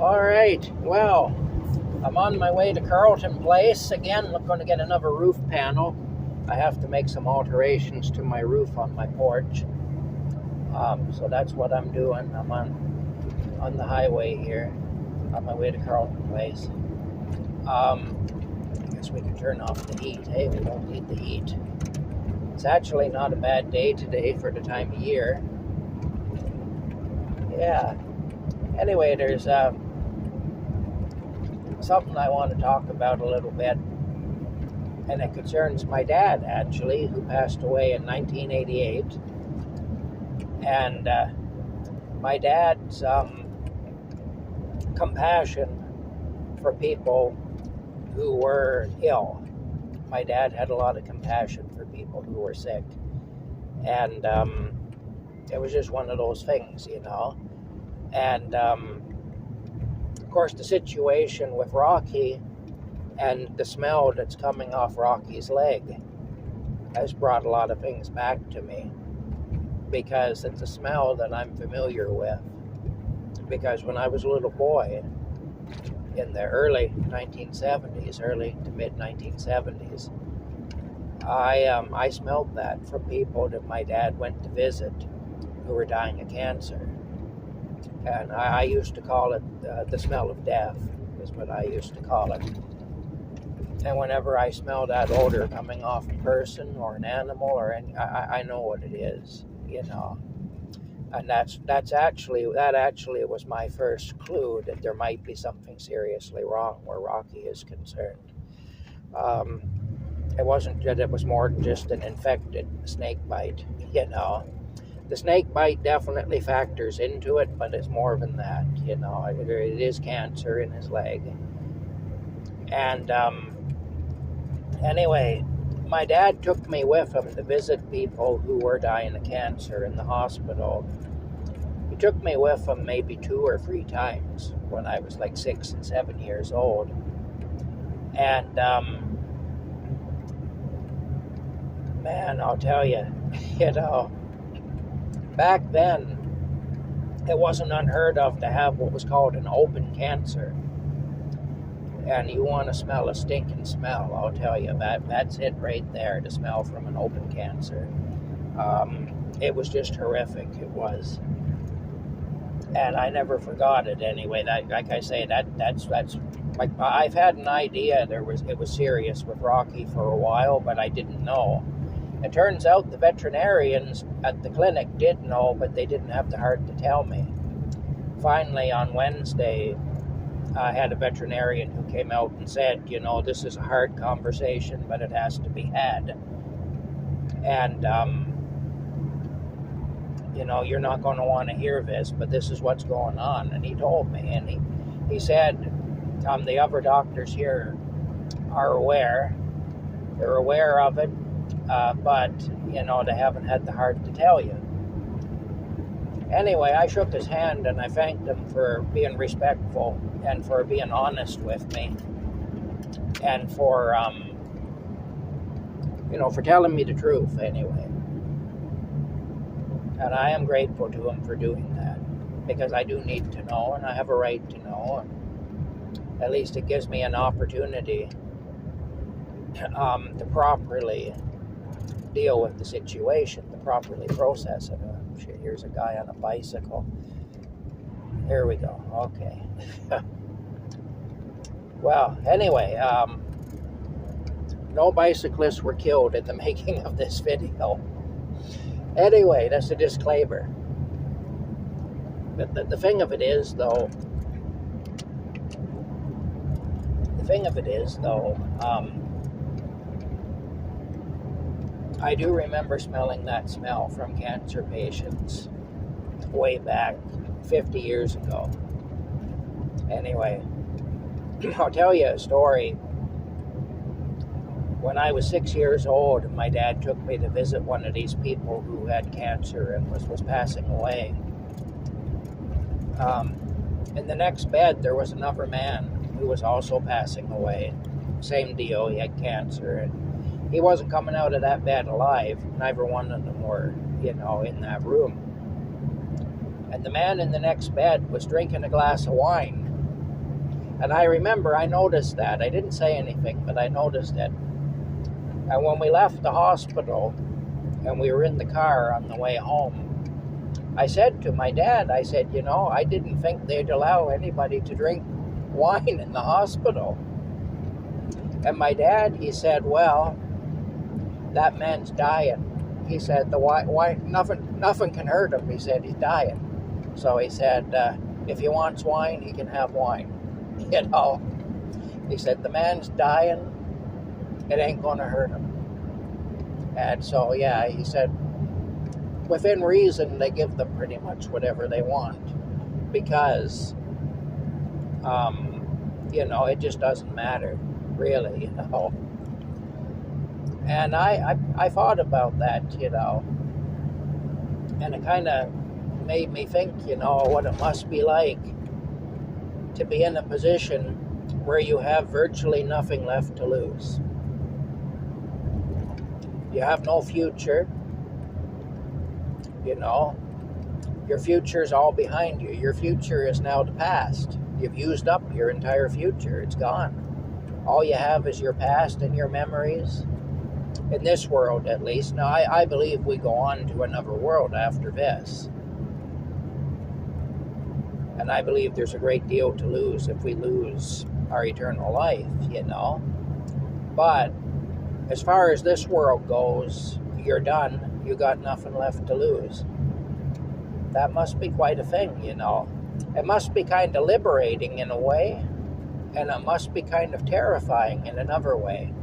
All right, well, I'm on my way to Carlton Place. Again, I'm going to get another roof panel. I have to make some alterations to my roof on my porch. So that's what I'm doing. I'm on the highway here, on my way to Carlton Place. I guess we can turn off the heat. Hey, we don't need the heat. It's actually not a bad day today for the time of year. Yeah. Anyway, there's something I want to talk about a little bit, and it concerns my dad, actually, who passed away in 1988. And my dad's compassion for people who were ill. My dad had a lot of compassion for people who were sick. And it was just one of those things, you know. And of course, the situation with Rocky and the smell that's coming off Rocky's leg has brought a lot of things back to me, because it's a smell that I'm familiar with. Because when I was a little boy in the early 1970s, early to mid 1970s, I smelled that from people that my dad went to visit who were dying of cancer. And I used to call it the smell of death, is what I used to call it. And whenever I smell that odor coming off a person or an animal or any, I know what it is, you know. And that actually was my first clue that there might be something seriously wrong where Rocky is concerned. It wasn't that it was more than just an infected snake bite, you know. The snake bite definitely factors into it, but it's more than that, you know. It is cancer in his leg. And anyway, my dad took me with him to visit people who were dying of cancer in the hospital. He took me with him maybe 2 or 3 times when I was like 6 and 7 years old. And man, I'll tell you, you know, back then, it wasn't unheard of to have what was called an open cancer. And you want to smell a stinking smell, I'll tell you, that's it right there, to smell from an open cancer. It was just horrific, it was. And I never forgot it anyway. Like I say, that's like, I've had an idea it was serious with Rocky for a while, but I didn't know. It turns out the veterinarians at the clinic did know, but they didn't have the heart to tell me. Finally, on Wednesday, I had a veterinarian who came out and said, you know, this is a hard conversation, but it has to be had. And, you know, you're not going to want to hear this, but this is what's going on. And he told me, and he said, the other doctors here are aware. They're aware of it. But, you know, they haven't had the heart to tell you. Anyway, I shook his hand and I thanked him for being respectful and for being honest with me. And for, you know, for telling me the truth anyway. And I am grateful to him for doing that, because I do need to know, and I have a right to know. And at least it gives me an opportunity to properly deal with the situation, to properly process it. Shit, here's a guy on a bicycle. Here we go. Okay. Well, anyway, no bicyclists were killed in the making of this video. Anyway, that's a disclaimer. But the thing of it is, though, I do remember smelling that smell from cancer patients way back 50 years ago. Anyway, I'll tell you a story. When I was 6 years old, my dad took me to visit one of these people who had cancer and was passing away. In the next bed, there was another man who was also passing away. Same deal, he had cancer, and he wasn't coming out of that bed alive. Neither one of them were, you know, in that room. And the man in the next bed was drinking a glass of wine. And I remember I noticed that. I didn't say anything, but I noticed it. And when we left the hospital and we were in the car on the way home, I said to my dad, I said, I didn't think they'd allow anybody to drink wine in the hospital. And my dad, he said, well, that man's dying. He said, the wine, nothing can hurt him. He said, he's dying. So he said, if he wants wine, he can have wine. He said, the man's dying. It ain't going to hurt him. And so, yeah, he said, within reason, they give them pretty much whatever they want. Because, it just doesn't matter, really, And I thought about that, and it kind of made me think, what it must be like to be in a position where you have virtually nothing left to lose. You have no future, your future's all behind you. Your future is now the past. You've used up your entire future. It's gone. All you have is your past and your memories. In this world, at least. Now, I believe we go on to another world after this. And I believe there's a great deal to lose if we lose our eternal life, But as far as this world goes, you're done. You got nothing left to lose. That must be quite a thing, It must be kind of liberating in a way. And it must be kind of terrifying in another way,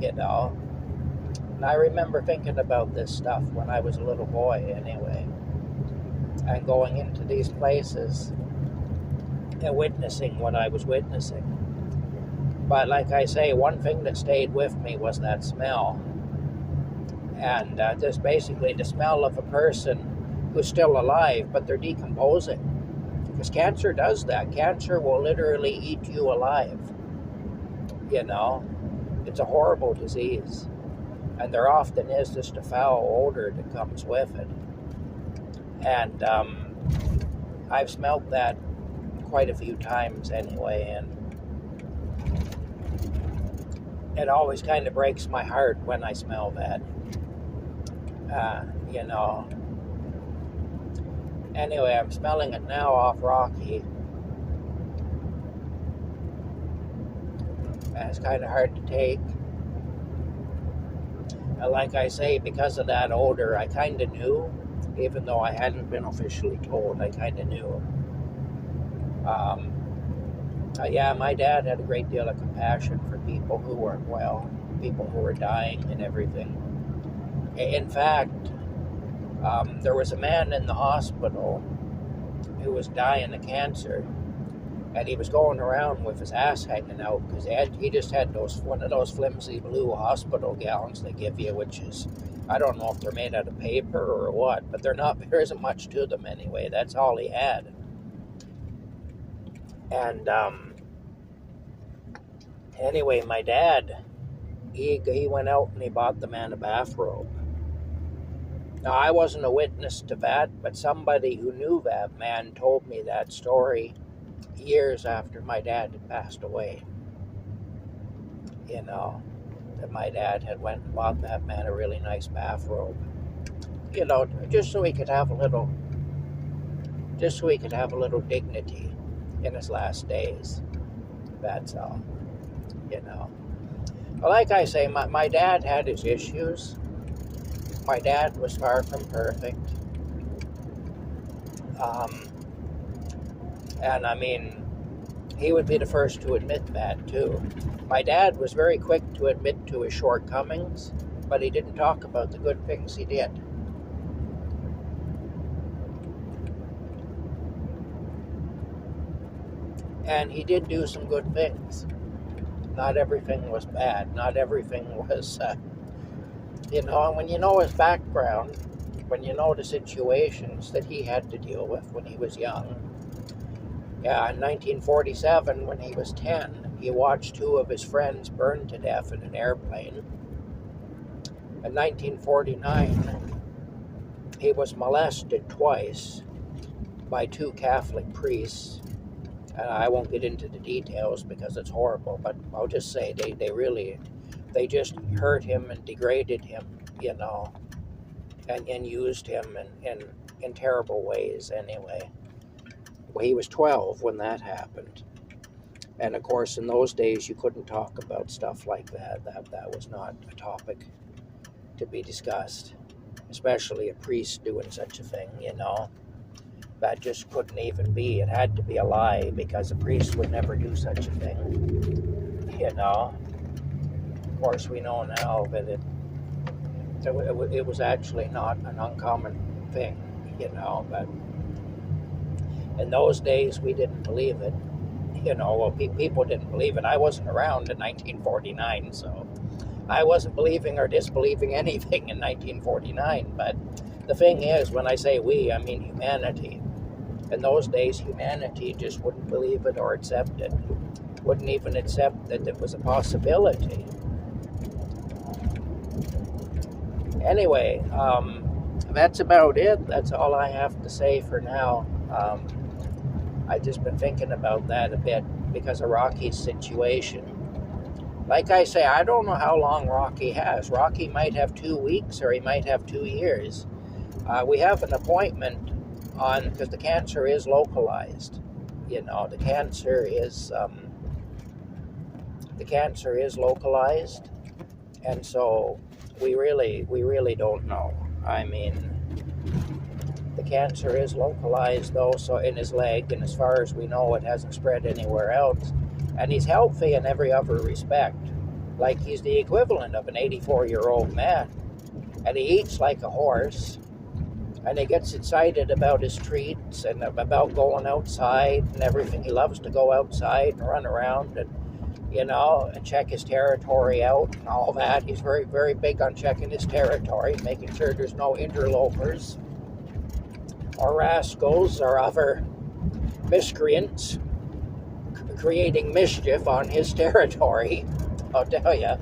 And I remember thinking about this stuff when I was a little boy anyway. And going into these places and witnessing what I was witnessing. But like I say, one thing that stayed with me was that smell. And just basically the smell of a person who's still alive, but they're decomposing. Because cancer does that. Cancer will literally eat you alive. It's a horrible disease. And there often is just a foul odor that comes with it. And I've smelled that quite a few times anyway, and it always kind of breaks my heart when I smell that. Anyway, I'm smelling it now off Rocky. And it's kind of hard to take. And like I say, because of that odor, I kind of knew, even though I hadn't been officially told, I kind of knew. My dad had a great deal of compassion for people who weren't well, people who were dying and everything. In fact, there was a man in the hospital who was dying of cancer, and he was going around with his ass hanging out because he just had one of those flimsy blue hospital gowns they give you, which is, I don't know if they're made out of paper or what, but there isn't much to them anyway. That's all he had. And anyway, my dad, he went out and he bought the man a bathrobe. Now, I wasn't a witness to that, but somebody who knew that man told me that story years after my dad had passed away. That my dad had went and bought that man a really nice bathrobe. Just so he could have a little dignity in his last days. That's all. But like I say, my dad had his issues. My dad was far from perfect. And I mean, he would be the first to admit that too. My dad was very quick to admit to his shortcomings, but he didn't talk about the good things he did. And he did do some good things. Not everything was bad. Not everything was, and when you know his background, when you know the situations that he had to deal with when he was young. Yeah, in 1947, when he was 10, he watched two of his friends burn to death in an airplane. In 1949, he was molested twice by two Catholic priests I won't get into the details because it's horrible, but I'll just say they just hurt him and degraded him, you know, and used him in terrible ways anyway. Well, he was 12 when that happened. And of course, in those days, you couldn't talk about stuff like that. That was not a topic to be discussed, especially a priest doing such a thing, you know. That just couldn't even be. It had to be a lie because a priest would never do such a thing, you know. Of course, we know now that it was actually not an uncommon thing, you know, but in those days, we didn't believe it. You know, well, people didn't believe it. I wasn't around in 1949, so I wasn't believing or disbelieving anything in 1949. But the thing is, when I say we, I mean humanity. In those days, humanity just wouldn't believe it or accept it. Wouldn't even accept that it was a possibility. Anyway, that's about it. That's all I have to say for now. I've just been thinking about that a bit because of Rocky's situation. Like I say, I don't know how long Rocky has. Rocky might have 2 weeks or he might have 2 years. We have an appointment on, because the cancer is localized. You know, the cancer is localized, and so we really don't know. I mean, the cancer is localized though, so in his leg, and as far as we know, it hasn't spread anywhere else. And he's healthy in every other respect. Like he's the equivalent of an 84-year-old man. And he eats like a horse. And he gets excited about his treats and about going outside and everything. He loves to go outside and run around and, you know, and check his territory out and all that. He's very, very big on checking his territory, making sure there's no interlopers or rascals or other miscreants creating mischief on his territory, I'll tell you.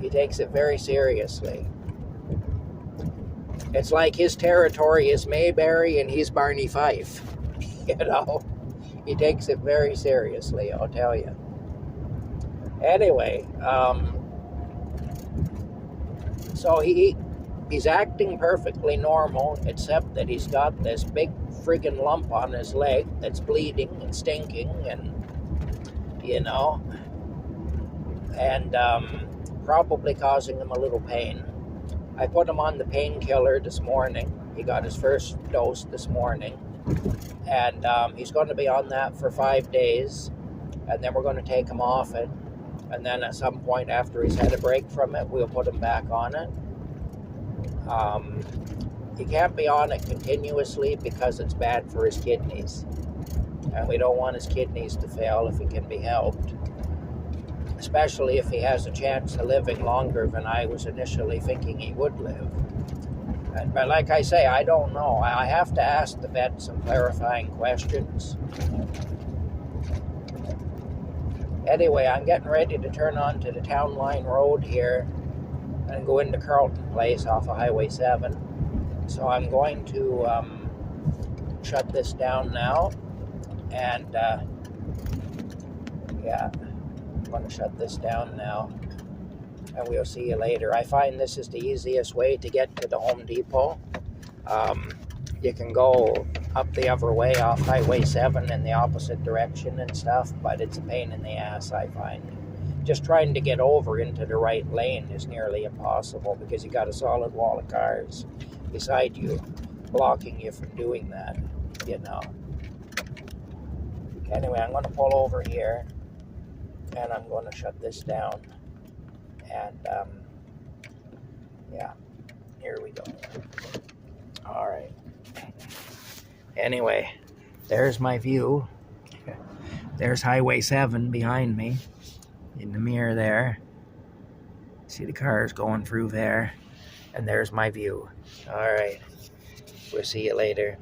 He takes it very seriously. It's like his territory is Mayberry and he's Barney Fife. You know, he takes it very seriously, I'll tell you. Anyway, so he's acting perfectly normal, except that he's got this big friggin' lump on his leg that's bleeding and stinking, and, you know, and probably causing him a little pain. I put him on the painkiller this morning. He got his first dose this morning, and he's going to be on that for 5 days, and then we're going to take him off it. And then at some point after he's had a break from it, we'll put him back on it. He can't be on it continuously because it's bad for his kidneys. And we don't want his kidneys to fail if it can be helped. Especially if he has a chance of living longer than I was initially thinking he would live. But like I say, I don't know. I have to ask the vet some clarifying questions. Anyway, I'm getting ready to turn onto the Town Line Road here and go into Carlton Place off of Highway 7. So I'm going to shut this down now. And, yeah, I'm going to shut this down now. And we'll see you later. I find this is the easiest way to get to the Home Depot. You can go up the other way off Highway 7 in the opposite direction and stuff, but it's a pain in the ass, I find. Just trying to get over into the right lane is nearly impossible because you got a solid wall of cars beside you blocking you from doing that, you know. Anyway, I'm going to pull over here and I'm going to shut this down. And, yeah, here we go. All right. Anyway, there's my view. There's Highway 7 behind me in the mirror there. See the cars going through there. And there's my view. All right. We'll see you later.